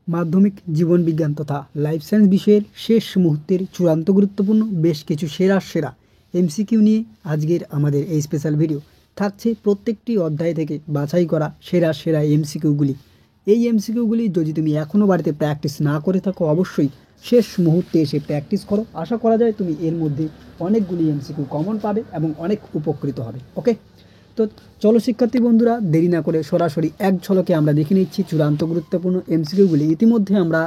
মাধ্যমিক জীবন বিজ্ঞান তথা লাইফ সায়েন্স বিষয়ের শেষ মুহূর্তের চূড়ান্ত গুরুত্বপূর্ণ বেশ কিছু সেরা এমসিকিউ নিয়ে আজকের আমাদের এই স্পেশাল ভিডিও থাকছে। প্রত্যেকটি অধ্যায় থেকে বাছাই করা সেরা এমসিকিউগুলি। এই এমসিকিউগুলি যদি তুমি এখনও বাড়িতে প্র্যাকটিস না করে থাকো, অবশ্যই শেষ মুহূর্তে এসে প্র্যাকটিস করো। আশা করা যায় তুমি এর মধ্যে অনেকগুলি এমসিকিউ কমন পাবে এবং অনেক উপকৃত হবে। ওকে, তো চলো শিক্ষার্থী বন্ধুরা, দেরি না করে সরাসরি এক ঝলকে আমরা দেখে নিচ্ছি চূড়ান্ত গুরুত্বপূর্ণ এমসিকিউগুলি। ইতিমধ্যে আমরা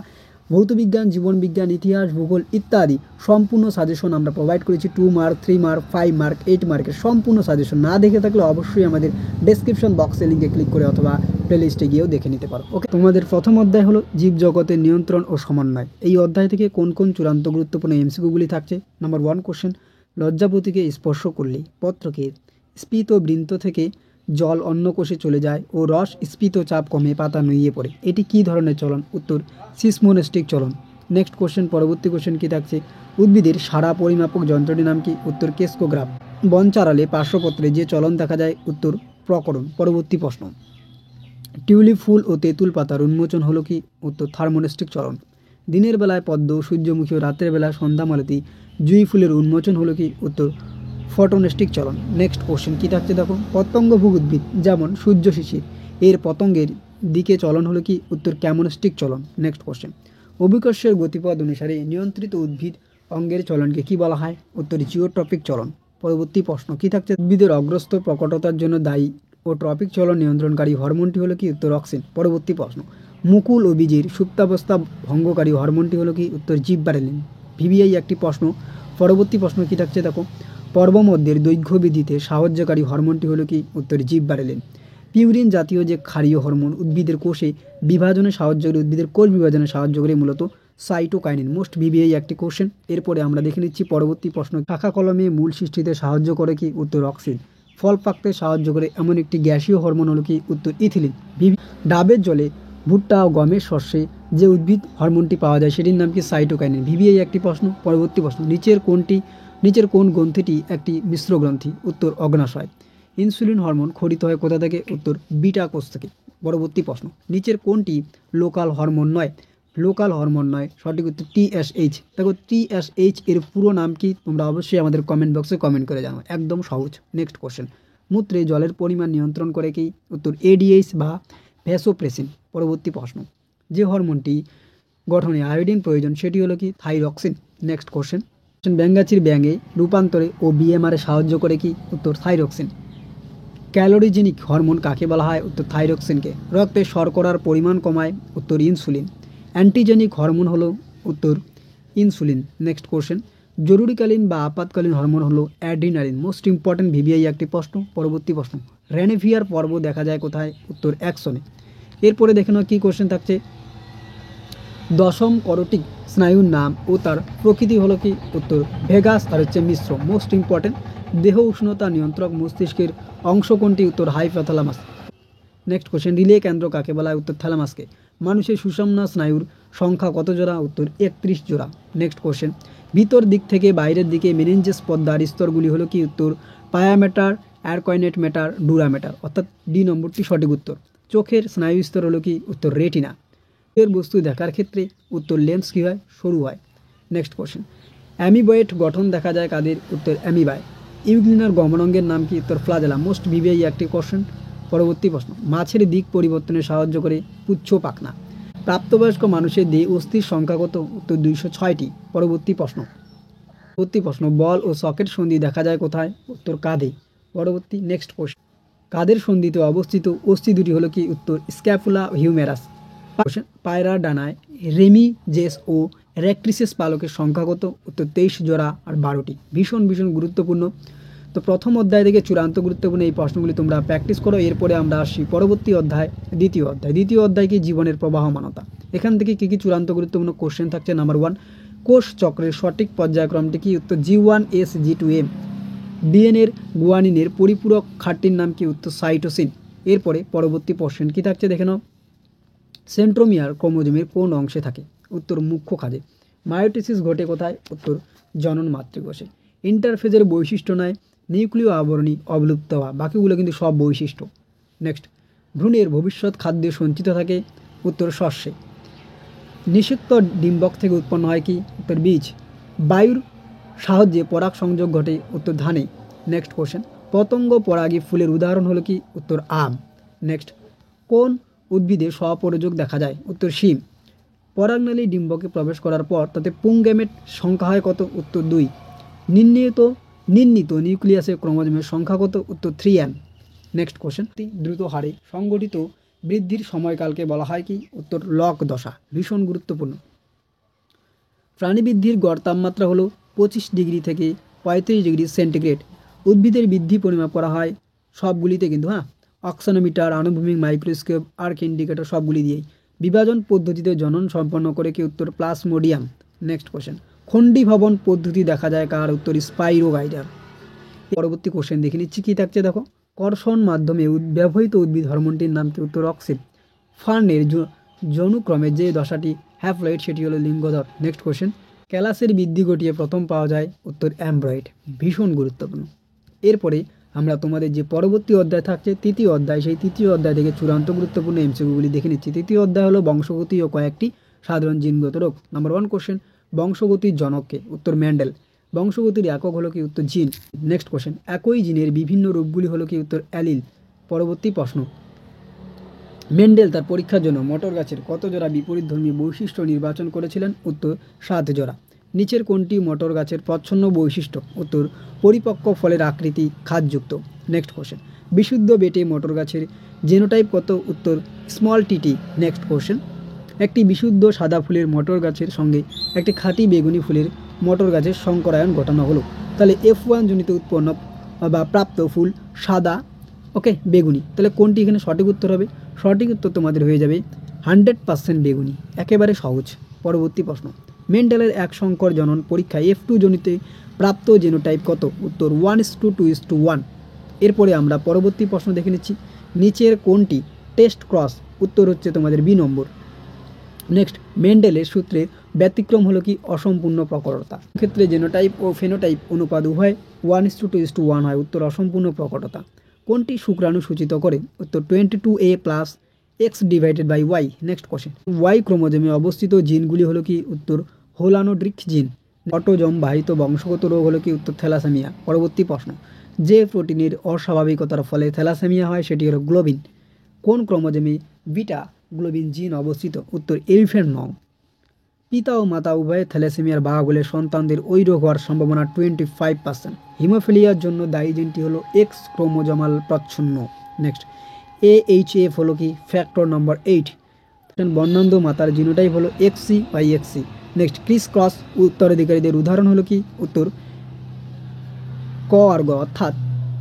ভৌতবিজ্ঞান, জীবনবিজ্ঞান, ইতিহাস, ভূগোল ইত্যাদি সম্পূর্ণ সাজেশন আমরা প্রোভাইড করেছি। 2 মার্ক, 3 মার্ক, 5 মার্ক, 8 মার্কের সম্পূর্ণ সাজেশন না দেখে থাকলে অবশ্যই আমাদের ডেসক্রিপশন বক্সে লিঙ্কে ক্লিক করে অথবা প্লেলিস্টে গিয়েও দেখে নিতে পারো। ওকে, তোমাদের প্রথম অধ্যায় হলো জীবজগতের নিয়ন্ত্রণ ও সমন্বয়। এই অধ্যায় থেকে কোন কোন চূড়ান্ত গুরুত্বপূর্ণ এমসিকিউগুলি থাকছে? নাম্বার 1 কোশ্চেন, লজ্জাপতিকে স্পর্শ করলে পত্রকে স্ফীত বৃন্ত থেকে জল অন্য কোষে চলে যায় ও রস স্ফীত চাপ কমে পাতা নুইয়ে পড়ে, এটি কী ধরনের চলন? উত্তর সিসমোনেস্টিক চলন। নেক্সট কোশ্চেন, পরবর্তী কোশ্চেন কী থাকছে? উদ্ভিদের সাড়া পরিমাপক যন্ত্রটির নাম কি? উত্তর কেসকোগ্রাফ। বন চারালে পার্শ্বপত্রে যে চলন দেখা যায়? উত্তর প্রকরণ। পরবর্তী প্রশ্ন, টিউলিপ ফুল ও তেঁতুল পাতার উন্মোচন হলো কি? উত্তর থার্মোনেস্টিক চলন। দিনের বেলায় পদ্ম, সূর্যমুখী ও রাতের বেলা সন্ধ্যামালতী জুঁই ফুলের উন্মোচন হলো কি? উত্তর ফটোনেস্টিক চলন। নেক্সট কোশ্চেন কী থাকছে দেখো, পতঙ্গভোগ উদ্ভিদ যেমন সূর্য শিশির এর পতঙ্গের দিকে চলন হলো কি? উত্তর ক্যামোনেস্টিক চলন। নেক্সট কোশ্চেন, অভিকর্ষের গতিপথ অনুসারে নিয়ন্ত্রিত উদ্ভিদ অঙ্গের চলনকে কি বলা হয়? উত্তর জিওট্রপিক চলন। পরবর্তী প্রশ্ন কী থাকছে, উদ্ভিদের অগ্রস্ত প্রকটতার জন্য দায়ী ও ট্রপিক চলন নিয়ন্ত্রণকারী হরমোনটি হলো কি? উত্তর অক্সিন। পরবর্তী প্রশ্ন, মুকুল ও বীজের সুপ্তাবস্থা ভঙ্গকারী হরমোনটি হলো কি? উত্তর জিববারেলিন। ভিভিআই একটি প্রশ্ন। পরবর্তী প্রশ্ন কী থাকছে দেখো, পর্বমধ্যের দৈর্ঘ্য বৃদ্ধিতে সাহায্যকারী হরমোনটি হলো কি? উত্তর জিববারেলিন। পিউরিন জাতীয় যে ক্ষারীয় হরমোন উদ্ভিদের কোষে বিভাজনে সাহায্য করে, উদ্ভিদের কোষ বিভাজনে সাহায্য করে মূলত সাইটোকাইনিন। মোস্ট ভিভিআই একটি কোশ্চেন। এরপরে আমরা দেখে নিচ্ছি পরবর্তী প্রশ্ন, শাখা কলমে মূল সৃষ্টিতে সাহায্য করে কি? উত্তর অক্সিন। ফল পাকতে সাহায্য করে এমন একটি গ্যাসীয় হরমোন হলো কি? উত্তর ইথিলিন। ডাবের জলে, ভুট্টা ও গমের শস্যে যে উদ্ভিদ হরমোনটি পাওয়া যায় সেটির নাম কি? সাইটোকাইনিন। ভিভিআই একটি প্রশ্ন। পরবর্তী প্রশ্ন, নিচের কোন গ্রন্থিটি একটি মিশ্র গ্রন্থি? উত্তর অগ্নাশয়। ইনসুলিন হরমোন খরিত হয় কোথা থেকে? উত্তর বিটা কোষ থেকে। পরবর্তী প্রশ্ন, নিচের কোনটি লোকাল হরমোন নয়? লোকাল হরমোন নয়, সঠিক উত্তর টিএসএইচ। দেখো টিএসএইচ এর পুরো নাম কি? তোমরা অবশ্যই আমাদের কমেন্ট বক্সে কমেন্ট করে জানাও, একদম সহজ। নেক্সট কোশ্চেন, মূত্রে জলের পরিমাণ নিয়ন্ত্রণ করে কি? উত্তর এডিএইচ বা ভ্যাসোপ্রেসিন। পরবর্তী প্রশ্ন, যে হরমোনটি গঠনে আয়োডিন প্রয়োজন সেটি হলো কি? থাইরক্সিন। নেক্সট কোশ্চেন, ব্যাঙ্গাচির ব্যাঙে রূপান্তরে ও বিএমআরে সাহায্য করে কি? উত্তর থাইরক্সিন। ক্যালোরিজেনিক হরমোন কাকে বলা হয়? উত্তর থাইরক্সিনকে। রক্তে শর্করার পরিমাণ কমায়? উত্তর ইনসুলিন। অ্যান্টিজেনিক হরমোন হলো? উত্তর ইনসুলিন। নেক্সট কোশ্চেন, জরুরিকালীন বা আপাতকালীন হরমোন হলো অ্যাড্রিনালিন। মোস্ট ইম্পর্ট্যান্ট ভিভিআই একটি প্রশ্ন। পরবর্তী প্রশ্ন, রেনেভিয়ার পর্ব দেখা যায় কোথায়? উত্তর অ্যাক্সনে। এরপরে দেখে নাও কী কোশ্চেন থাকছে, দশম করটিক স্নায়ুর নাম ও তার প্রকৃতি হলো কি? উত্তর ভেগাস আর হচ্ছে মিশ্র। মোস্ট ইম্পর্ট্যান্ট, দেহ উষ্ণতা নিয়ন্ত্রক মস্তিষ্কের অংশ কোনটি? উত্তর হাইপোথ্যালামাস। নেক্সট কোশ্চেন, রিলে কেন্দ্র কাকে বলা হয়? উত্তর থ্যালামাসকে। মানুষের সুষুম্না স্নায়ুর সংখ্যা কত জোড়া? উত্তর 31 জোড়া। নেক্সট কোশ্চেন, ভিতর দিক থেকে বাইরের দিকে মেনিনজেস পর্দার স্তরগুলি হলো কি? উত্তর পায়ামেটার, অ্যারকয়েনেট মেটার, ডুরামেটার, অর্থাৎ ডি নম্বরটি সঠিক উত্তর। চোখের স্নায়ু স্তর হলো কি? উত্তর রেটিনা। এর বস্তু দেখার ক্ষেত্রে উত্তর লেন্স কী হয়? সরু হয়। নেক্সট কোশ্চেন, অ্যামিবয়েড গঠন দেখা যায় কাদের? উত্তর অ্যামিবায়। ইউগ্লিনার গমনাঙ্গের নাম কি? উত্তর ফ্লাজেলা। মোস্ট ভিভিআই একটি কোশ্চেন। পরবর্তী প্রশ্ন, মাছের দিক পরিবর্তনে সাহায্য করে পুচ্ছ পাখনা। প্রাপ্তবয়স্ক মানুষের দেহে অস্থির সংখ্যা কত? উত্তর 206টি। পরবর্তী প্রশ্ন, বল ও সকেট সন্ধি দেখা যায় কোথায়? উত্তর কাঁধে। পরবর্তী নেক্সট কোশ্চেন, কাঁধের সন্ধিতে অবস্থিত অস্থি দুটি হলো কি? উত্তর স্ক্যাপুলা হিউমেরাস। পায়রার ডানায় রেমিজেস ও রেক্ট্রিসেস পালকের সংখ্যা কত? উত্তর 23 জোড়া আর 12টি। ভীষণ গুরুত্বপূর্ণ। তো প্রথম অধ্যায় থেকে চূড়ান্ত গুরুত্বপূর্ণ এই প্রশ্নগুলি তোমরা প্র্যাকটিস করো। এরপরে আমরা আসি পরবর্তী অধ্যায়, দ্বিতীয় অধ্যায় কি? জীবনের প্রবাহমানতা। এখান থেকে কী কী চূড়ান্ত গুরুত্বপূর্ণ কোশ্চেন থাকছে? নাম্বার 1, কোষ চক্রের সঠিক পর্যায়ক্রমটি কি? উত্তর G1S G2M। ডিএনএর গুয়ানিনের পরিপূরক খাটটির নাম কি? উত্তর সাইটোসিন। এরপরে পরবর্তী কোশ্চেন কী থাকছে দেখে নাও, সেন্ট্রোমিয়ার ক্রোমোজোমের কোন অংশে থাকে? উত্তর মুখ্য খাঁজে। মায়োটিসিস ঘটে কোথায়? উত্তর জনন মাতৃকোষে। ইন্টারফেজের বৈশিষ্ট্য নয় নিউক্লিয় আবরণী অবলুপ্ত হওয়া, বাকিগুলো কিন্তু সব বৈশিষ্ট্য। নেক্সট, ভ্রূণের ভবিষ্যৎ খাদ্য সঞ্চিত থাকে? উত্তর শস্যে। নিষিক্ত ডিম্বক থেকে উৎপন্ন হয় কি? উত্তর বীজ। বায়ুর সাহায্যে পরাগ সংযোগ ঘটে? উত্তর ধানে। নেক্সট কোশ্চেন, পতঙ্গ পরাগী ফুলের উদাহরণ হলো কি? উত্তর আম। নেক্সট, কোন উদ্ভিদে স্বপরাগযোগ দেখা যায়? উত্তর শিম। পরাগনালী ডিম্বকে প্রবেশ করার পর তাতে পুংগ্যামেট সংখ্যা হয় কত? উত্তর 2। নির্ণীত নিউক্লিয়াসের ক্রোমোজোমের সংখ্যা কত? উত্তর 3n। নেক্সট কোশ্চেন, দ্রুত হারে সংগঠিত বৃদ্ধির সময়কালকে বলা হয় কি? উত্তর লগ দশা। ভীষণ গুরুত্বপূর্ণ। প্রাণী বৃদ্ধির গড় তাপমাত্রা হলো 25 ডিগ্রি থেকে 35 ডিগ্রি সেন্টিগ্রেড। উদ্ভিদের বৃদ্ধি পরিমাপ করা হয় সবগুলিতে কিন্তু, অক্সানোমিটার, আনুভূমিক মাইক্রোস্কোপ, আর্ক ইন্ডিকেটর সবগুলি দিয়েই। বিভাজন পদ্ধতিতে জনন সম্পন্ন করে কি? উত্তর প্লাজমোডিয়াম। নেক্সট কোশ্চেন, খণ্ডী ভবন পদ্ধতি দেখা যায় কার? উত্তর স্পাইরোগাইডার। পরবর্তী কোশ্চেন দেখে নিচ্ছি কী থাকছে দেখো। কর্ষণ মাধ্যমে ব্যবহৃত উদ্ভিদ হরমোনটির নাম কি? উত্তর অক্সিন। ফার্নের যৌনুক্রমে যে দশাটি হ্যাপ্লয়েড সেটি হলো লিঙ্গধর। নেক্সট কোশ্চেন, ক্যালাসের বৃদ্ধি ঘটিয়ে প্রথম পাওয়া যায়? উত্তর অ্যামব্রয়েড। ভীষণ গুরুত্বপূর্ণ। এরপরে আমরা তোমাদের যে পরবর্তী অধ্যায় থাকছে তৃতীয় অধ্যায়, সেই তৃতীয় অধ্যায় থেকে চূড়ান্ত গুরুত্বপূর্ণ এমসিকিউগুলি দেখে নিচ্ছি। তৃতীয় অধ্যায় হলো বংশগতি ও কয়েকটি সাধারণ জিনগত রোগ। নাম্বার 1 কোশ্চেন, বংশগতির জনককে? উত্তর মেন্ডেল। বংশগতির একক হলো কি? উত্তর জিন। নেক্সট কোশ্চেন, একই জিনের বিভিন্ন রূপগুলি হলো কি? উত্তর অ্যালিল। পরবর্তী প্রশ্ন, মেন্ডেল তার পরীক্ষার জন্য মটর গাছের কত জোড়া বিপরীতধর্মী বৈশিষ্ট্য নির্বাচন করেছিলেন? উত্তর 7 জোড়া। নিচের কোনটি মটর গাছের প্রচ্ছন্ন বৈশিষ্ট্য? উত্তর পরিপক্ক ফলের আকৃতি খাদযুক্ত। নেক্সট কোশ্চেন, বিশুদ্ধ বেটে মটর গাছের জেনোটাইপ কত? উত্তর স্মল টিটি। নেক্সট কোশ্চেন, একটি বিশুদ্ধ সাদা ফুলের মটর গাছের সঙ্গে একটি খাঁটি বেগুনি ফুলের মটর গাছের সংকরায়ন ঘটানো হলো। তাহলে F1 জনিত উৎপন্ন বা প্রাপ্ত ফুল সাদা, বেগুনি। তাহলে কোনটি এখানে সঠিক উত্তর হবে? সঠিক উত্তর তোমাদের হয়ে যাবে 100% বেগুনি। একেবারে সহজ। পরবর্তী প্রশ্ন, মেন্ডেলের এক সংকর জনন পরীক্ষায় F2 জনিতে প্রাপ্ত জেনোটাইপ কত? উত্তর 1:2:1। এরপরে আমরা পরবর্তী প্রশ্ন দেখে নিচ্ছি। নিচের কোনটি টেস্ট ক্রস? উত্তর হচ্ছে তোমাদের বি নম্বর। নেক্সট, মেন্ডেলের সূত্রে ব্যতিক্রম হলো কি? অসম্পূর্ণ প্রকটতা। ক্ষেত্রে জেনোটাইপ ও ফেনোটাইপ অনুপাত উভয় 1:2:1 হয়। উত্তর অসম্পূর্ণ প্রকটতা। কোনটি শুক্রাণু সূচিত করে? উত্তর 22A plus X/Y। Next question, Y ক্রোমোজোমে অবস্থিত জিনগুলি হলো কি? উত্তর হোলানোড্রিক জিন। অটোজম বাহিত বংশগত রোগ হলো কি? উত্তর থ্যালাসেমিয়া। পরবর্তী প্রশ্ন, যে প্রোটিনের অস্বাভাবিকতার ফলে থ্যালাসেমিয়া হয় সেটি হলো গ্লোবিন। কোন ক্রোমোজোমে বিটা গ্লোবিন জিন অবস্থিত? উত্তর F9। পিতা ও মাতা উভয়ে থ্যালাসেমিয়ার বাহক হলে সন্তানদের ওই রোগ হওয়ার সম্ভাবনা 25%। হিমোফিলিয়ার জন্য দায়ী জিনটি হলো X ক্রোমোজোমাল প্রচ্ছন্ন। নেক্সট, AHF হলো কি? ফ্যাক্টর নম্বর 8। বর্ণান্ধ মাতার জিনোটাইপ হলো XC/XC। নেক্সট, ক্রিস ক্রস উত্তরাধিকারীদের উদাহরণ হলো কি? উত্তর ক আর গ, অর্থাৎ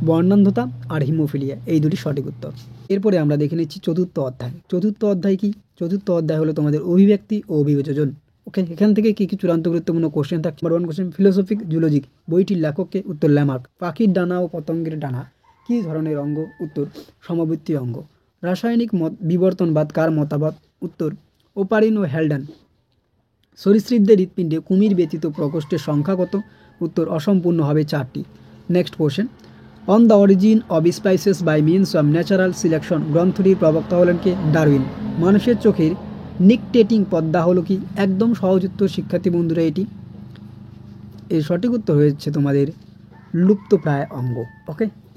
বর্ণান্ধতা আর হিমোফিলিয়া, এই দুটি সঠিক উত্তর। এরপরে আমরা দেখে নিচ্ছি চতুর্থ অধ্যায়। চতুর্থ অধ্যায় কি? চতুর্থ অধ্যায় হলো তোমাদের অভিব্যক্তি ও অভিযোজন। এখান থেকে কি কি চূড়ান্ত গুরুত্বপূর্ণ কোশ্চেন থাকছে? নাম্বার 1 কোশ্চেন, ফিলোসফিক জুলজিক বইটির লেখককে? উত্তর ল্যামার্ক। পাখির ডানা ও পতঙ্গের ডানা কী ধরনের অঙ্গ? উত্তর সমবৃত্তি অঙ্গ। রাসায়নিক বিবর্তনবাদ কার মতামত? উত্তর ওপারিন ও হ্যালডান। সরীসৃপদের হৃৎপিণ্ডে কুমির ব্যতীত প্রকোষ্ঠের সংখ্যা কত? উত্তর অসম্পূর্ণ হবে 4টি। Next question, on the origin of species by means of natural selection গ্রন্থটির প্রবক্তা হলেন কে? ডারউইন। মানুষের চোখের নিকটেটিং পদ্মা হলো কি? একদম সহজ উত্তর শিক্ষার্থী বন্ধুরা এটি। এর সঠিক উত্তর হয়েছে তোমাদের লুপ্তপ্রায় অঙ্গ।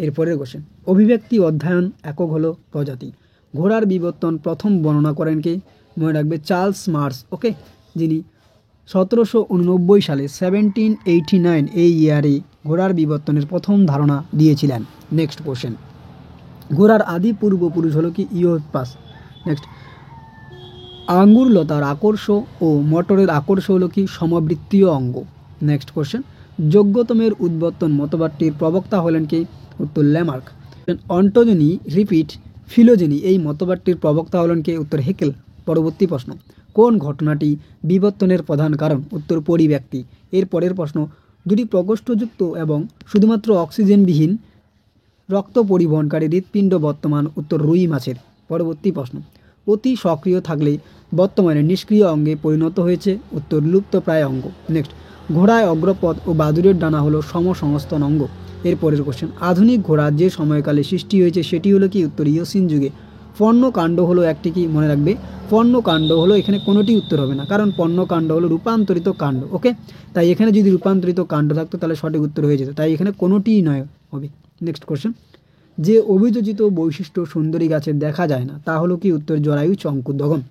এরপরের কোশ্চেন, অভিব্যক্তি অধ্যয়ন একক হলো প্রজাতি। ঘোড়ার বিবর্তন প্রথম বর্ণনা করেন কে? মনে রাখবে চার্লস মার্স। যিনি 1789 সালে 1789 এই ইয়ারে ঘোড়ার বিবর্তনের প্রথম ধারণা দিয়েছিলেন। নেক্সট কোশ্চেন, ঘোড়ার আদি পূর্বপুরুষ হলো কি? ইওপাস। নেক্সট, আঙ্গুর লতার আকর্ষ ও মটরের আকর্ষ হলো কি? সমবৃত্তীয় অঙ্গ। নেক্সট কোশ্চেন, যোগ্যতমের উদ্বর্তন মতবাদটির প্রবক্তা হলেন কে? উত্তর ল্যামার্ক। অন্টোজেনি রিপিট ফিলোজেনি এই মতবাদটির প্রবক্তা হলেন কে? উত্তর হেকেল। পরবর্তী প্রশ্ন, কোন ঘটনাটি বিবর্তনের প্রধান কারণ? উত্তর পরিব্যক্তি। এর পরের প্রশ্ন, দুটি প্রকোষ্ঠযুক্ত এবং শুধুমাত্র অক্সিজেনবিহীন রক্ত পরিবহনকারী হৃৎপিণ্ড বর্তমান? উত্তর রুই মাছের। পরবর্তী প্রশ্ন, অতি সক্রিয় থাকলে বর্তমানে নিষ্ক্রিয় অঙ্গে পরিণত হয়েছে? উত্তর লুপ্তপ্রায় অঙ্গ। নেক্সট, ঘোড়ায় অগ্রপথ ও বাদুড়ের ডানা হলো সমসংস্থান অঙ্গ। এরপরের কোশ্চেন, আধুনিক ঘোড়া যে সময়কালে সৃষ্টি হয়েছে সেটি হলো কি? উত্তর ইওসিন যুগে। পণ্যকাণ্ড হলো একটি কি মনে রাখবে, পণ্যকাণ্ড হলো এখানে কোনোটি উত্তর হবে না, কারণ পণ্যকাণ্ড হলো রূপান্তরিত কাণ্ড। ওকে, তাই এখানে যদি রূপান্তরিত কাণ্ড থাকতো তাহলে সঠিক উত্তর হয়ে যেত, তাই এখানে কোনোটিই নয় হবে। নেক্সট কোশ্চেন, যে অভিযোজিত বৈশিষ্ট্য সুন্দরী গাছের দেখা যায় না তা হলো কি উত্তর জরায়ু চঙ্কুদগম।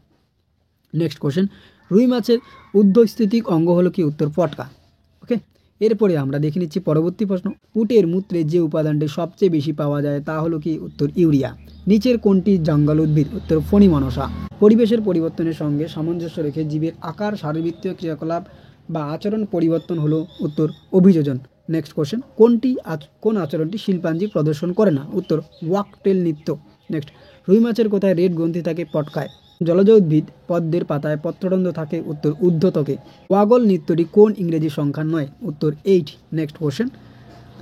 নেক্সট কোশ্চেন, রুই মাছের ঊর্ধ্বস্থিতিক অঙ্গ হলো কি উত্তর পটকা। ওকে, এরপরে আমরা দেখে নিচ্ছি পরবর্তী প্রশ্ন, উটের মূত্রে যে উপাদানটি সবচেয়ে বেশি পাওয়া যায় তা হলো কি উত্তর ইউরিয়া। নিচের কোনটি জঙ্গল উদ্ভিদ, উত্তর ফণিমনসা। পরিবেশের পরিবর্তনের সঙ্গে সামঞ্জস্য রেখে জীবের আকার, শারীরবৃত্তীয় ক্রিয়াকলাপ বা আচরণ পরিবর্তন হলো উত্তর অভিযোজন। নেক্সট কোশ্চেন, কোন আচরণটি শিল্পাঞ্জি প্রদর্শন করে না, উত্তর ওয়াকটেল নৃত্য। নেক্সট, রুই মাছের কোথায় রেড গ্রন্থি থাকে, পটকায়। জলজ উদ্ভিদ পদ্মের পাতায় পত্রদণ্ড থাকে, উত্তর ঊর্ধ্বত্বকে। ওয়াগল নৃত্যটি কোন ইংরেজি সংখ্যা নয়, উত্তর 8। নেক্সট কোশ্চেন,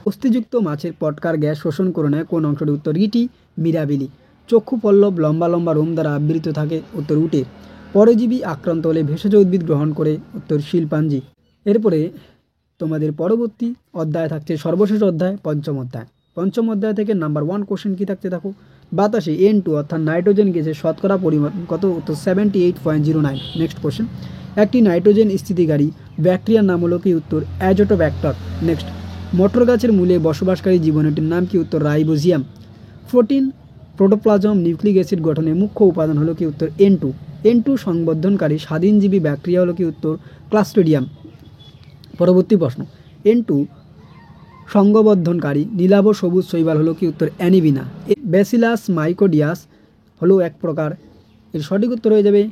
অস্থিযুক্ত মাছের পটকার গ্যাস শোষণ করে নেয় কোন অংশটি, উত্তর রিটি মিরাবিলি। চক্ষু পল্লব লম্বা লম্বা রোম দ্বারা আবৃত থাকে, উত্তর উটের। পরজীবী আক্রান্ত হলে ভেষজ উদ্ভিদ গ্রহণ করে, উত্তর শিল্পাঞ্জি। এরপরে তোমাদের পরবর্তী অধ্যায় থাকছে সর্বশেষ অধ্যায়, পঞ্চম অধ্যায় থেকে নাম্বার 1 কোশ্চেন কী থাকতে থাকো, বাতাসে N2 অর্থাৎ নাইট্রোজেন গ্যাসের শতকরা পরিমাণ কত, উত্তর 78.09। নেক্সট কোশ্চেন, একটি নাইট্রোজেন স্থিতিকারী ব্যাকটেরিয়ার নাম হলো কি, উত্তর অ্যাজোটোব্যাক্টর। নেক্সট, মটর গাছের মূলে বসবাসকারী জীবাণুটির নাম কি, উত্তর রাইবোজিয়াম। প্রোটিন প্রোটোপ্লাজম নিউক্লিক অ্যাসিড গঠনে মুখ্য উপাদান হলো কি, উত্তর N2 সংবর্ধনকারী স্বাধীনজীবী ব্যাকটেরিয়া হলো কি, উত্তর ক্লাস্ট্রিডিয়াম। পরবর্তী প্রশ্ন, N2 সংঘবদ্ধনকারী নীলাভ সবুজ শৈবাল হলো কি, উত্তর অ্যানিবিনা। ব্যাসিলাস মাইকোডিয়াস হলো এক প্রকার, এর সঠিক উত্তর হয়ে যাবে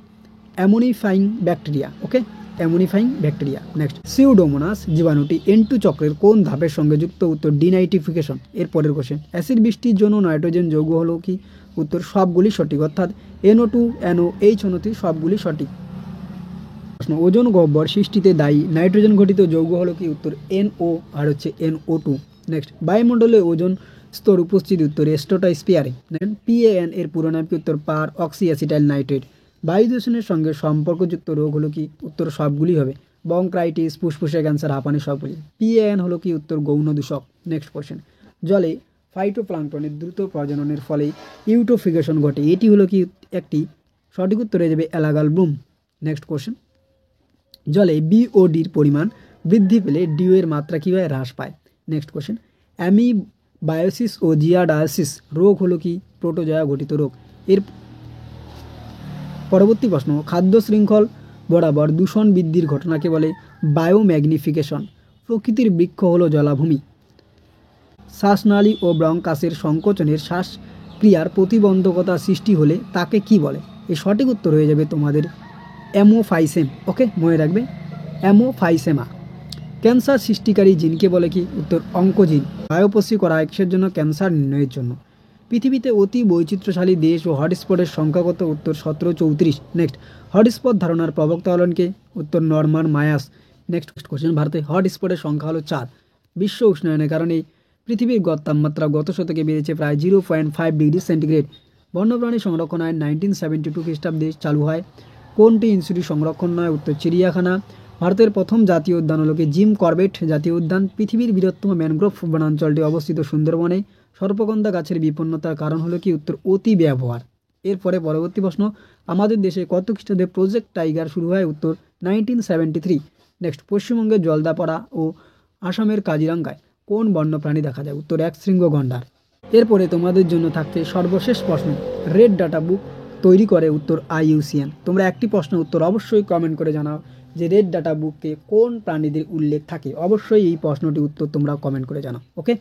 ammonifying bacteria. Okay, ammonifying bacteria. Next, Pseudomonas জীবাণুটি N2 চক্রের কোন ধাপের সঙ্গে যুক্ত, উত্তর ডিনাইট্রিফিকেশন। এর পরের কোশ্চেন, অ্যাসিড বৃষ্টির জন্য নাইট্রোজেন যৌগ হলো কি, উত্তর সবগুলি সঠিক, অর্থাৎ NO2 NO H সবগুলি সঠিক। প্রশ্ন, ওজোন গহ্বর সৃষ্টিতে দায়ী নাইট্রোজেন ঘটিত যৌগ হলো কি, উত্তর NO আর হচ্ছে NO2। নেক্সট, বায়ুমণ্ডলে ওজোন স্তর উপস্থিত, উত্তর স্ট্রাটোস্ফিয়ারে। PAN এর পুরো নাম কি, উত্তর পার অক্সি অ্যাসিটাইল নাইট্রেট। বায়ু দূষণের সঙ্গে সম্পর্কযুক্ত রোগ হলো কি, উত্তর সবগুলি হবে, ব্রঙ্কাইটিস, ফুসফুসের ক্যান্সার, হাঁপানি সবগুলি। PAN হলো কি, উত্তর গৌণ দূষক। নেক্সট কোশ্চেন, জলে ফাইটোপ্লাঙ্কটনের দ্রুত প্রজননের ফলে ইউটোফিকেশন ঘটে, এটি হলো কি একটি, সঠিক উত্তর হয়ে যাবে অ্যালাগাল ব্লুম। নেক্সট কোশ্চেন, জলে BODর পরিমাণ বৃদ্ধি পেলে ডিউ এর মাত্রা কীভাবে হ্রাস পায়। নেক্সট কোশ্চেন, অ্যামিবায়োসিস ও জিয়াডায়াসিস রোগ হলো কি, প্রোটোজোয়া ঘটিত রোগ। এর পরবর্তী প্রশ্ন, খাদ্য শৃঙ্খল বরাবর দূষণ বৃদ্ধির ঘটনাকে বলে বায়োম্যাগনিফিকেশন। প্রকৃতির বৃক্ষ হলো জলাভূমি। শ্বাসনালী ও ব্রঙ্কাসের সংকোচনের শ্বাসক্রিয়ার প্রতিবন্ধকতা সৃষ্টি হলে তাকে কি বলে, এর সঠিক উত্তর হয়ে যাবে তোমাদের অ্যামোফাইসেম। ওকে, মনে রাখবে অ্যামোফাইসেমা। ক্যান্সার সৃষ্টিকারী জিনকে বলে কি, উত্তর অঙ্কোজিন। বায়োপসি করা এক্সের জন্য ক্যান্সার নির্ণয়ের জন্য। পৃথিবীতে অতি বৈচিত্র্যশালী দেশ ও হটস্পটের সংখ্যা কত, উত্তর 1734। নেক্সট, হটস্পট ধারণার প্রবক্তা হলেন কে, উত্তর নরমান মায়াস। নেক্সট কোশ্চেন, ভারতে হটস্পটের সংখ্যা হলো 4। বিশ্ব উষ্ণায়নের কারণে পৃথিবীর গড় তাপমাত্রা গত শতকে বেড়েছে প্রায় 0.5 ডিগ্রি সেন্টিগ্রেড। বন্যপ্রাণী সংরক্ষণ আইন 1972 খ্রিস্টাব্দে চালু হয়। কোনটি ইনস্টিটিউট সংরক্ষণ নয়, উত্তর চিড়িয়াখানা। ভারতের প্রথম জাতীয় উদ্যান হল কি, জিম করবেট জাতীয় উদ্যান। পৃথিবীর বৃহত্তম ম্যানগ্রোভ বনাঞ্চলটি অবস্থিত সুন্দরবনে। সর্পগন্ধা গাছের বিপন্নতার কারণ হলো কি, উত্তর অতি ব্যবহার। এরপরে পরবর্তী প্রশ্ন, আমাদের দেশে কত খ্রিস্টাব্দে প্রজেক্ট টাইগার শুরু হয়, উত্তর 1973। নেক্সট, পশ্চিমবঙ্গের জলদাপাড়া ও আসামের কাজিরাঙ্গায় কোন বন্যপ্রাণী দেখা যায়, উত্তর একশৃঙ্গ গন্ডার। এরপরে তোমাদের জন্য থাকছে সর্বশেষ প্রশ্ন, রেড ডাটা বুক তৈরি করে, উত্তর IUCN। তোমরা একটি প্রশ্নের উত্তর অবশ্যই কমেন্ট করে জানাও যে রেড ডাটা বুকে কোন প্রাণীদের উল্লেখ থাকে, অবশ্যই এই প্রশ্নটির উত্তর তোমরা কমেন্ট করে জানাও। ওকে,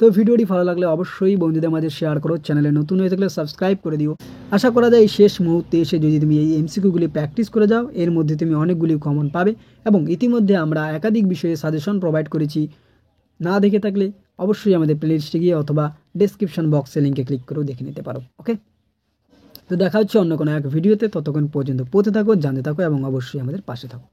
তো ভিডিওটি ভালো লাগলে অবশ্যই বন্ধুদের মাঝে শেয়ার করো, চ্যানেলে নতুন হয়ে থাকলে সাবস্ক্রাইব করে দিও। আশা করা যায় এই শেষ মুহূর্তে এসে যদি তুমি এই MCQগুলি প্র্যাকটিস করে যাও, এর মধ্যে তুমি অনেকগুলি কমন পাবে। এবং ইতিমধ্যে আমরা একাধিক বিষয়ে সাজেশন প্রোভাইড করেছি, না দেখে থাকলে অবশ্যই আমাদের প্লেলিস্টে গিয়ে অথবা ডেসক্রিপশন বক্সে লিঙ্কে ক্লিক করেও দেখে নিতে পারো। ওকে, তো দেখা হচ্ছে অন্য কোনো এক ভিডিওতে, ততক্ষণ পর্যন্ত পড়তে থাকো, জানতে থাকো এবং অবশ্যই আমাদের পাশে থাকো।